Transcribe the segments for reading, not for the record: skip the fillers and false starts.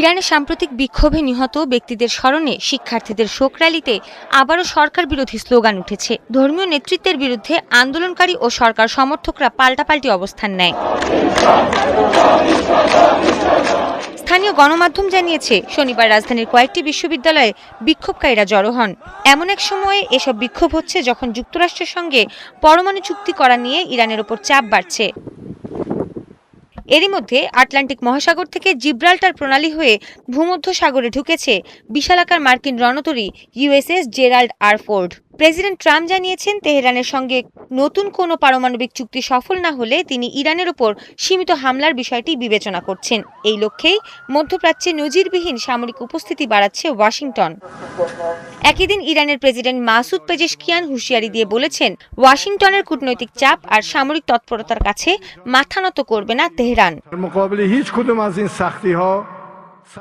ইরানের সাম্প্রতিক বিক্ষোভে নিহত ব্যক্তিদের স্মরণে শিক্ষার্থীদের শোক র্যালিতে আবারও সরকার বিরোধী স্লোগান উঠেছে। ধর্মীয় নেতৃত্বের বিরুদ্ধে আন্দোলনকারী ও সরকার সমর্থকরা পাল্টাপাল্টি অবস্থান নেয়। স্থানীয় গণমাধ্যম জানিয়েছে, শনিবার রাজধানীর কয়েকটি বিশ্ববিদ্যালয়ে বিক্ষোভকারীরা জড়ো হন। এমন এক সময়ে এসব বিক্ষোভ হচ্ছে যখন যুক্তরাষ্ট্রের সঙ্গে পরমাণু চুক্তি করা নিয়ে ইরানের ওপর চাপ বাড়ছে। এরই মধ্যে আটলান্টিক মহাসাগর থেকে জিব্রাল্টার প্রণালী হয়ে ভূমধ্যসাগরে ঢুকেছে বিশালাকার মার্কিন রণতরী USS Gerald R Ford. President Trump জানিয়েছেন, তেহরানের সঙ্গে নতুন কোনো পারমাণবিক চুক্তি সফল না হলে তিনি ইরানের ওপর সীমিত হামলার বিষয়টি বিবেচনা করছেন। এই লক্ষ্যেই মধ্যপ্রাচ্যে নজিরবিহীন সামরিক উপস্থিতি বাড়াচ্ছে ওয়াশিংটন। একই দিন ইরানের প্রেসিডেন্ট মাসুদ পেজেশকিয়ান হুঁশিয়ারি দিয়ে বলেছেন, ওয়াশিংটনের কূটনৈতিক চাপ আর সামরিক তৎপরতার কাছে মাথা নত করবে না তেহরান।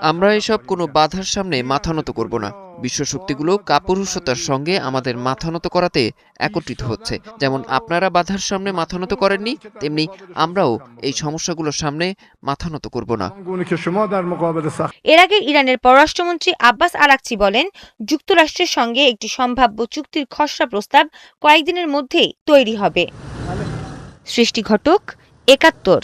আমরা এসব কোনো বাধার সামনে মাথা নত করব না। বিশ্বশক্তিগুলো কাপুরুষতার সঙ্গে আমাদের মাথা নত করাতে একত্রিত হচ্ছে। যেমন আপনারা বাধার সামনে মাথা নত করেননি, তেমনি আমরাও এই সমস্যাগুলোর সামনে মাথা নত করব না। এর আগে ইরানের পররাষ্ট্রমন্ত্রী আব্বাস আরাকচি বলেন, যুক্তরাষ্ট্রের সঙ্গে একটি সম্ভাব্য চুক্তির খসড়া প্রস্তাব কয়েকদিনের মধ্যেই তৈরি হবে। সৃষ্টি ঘটক, ৭১।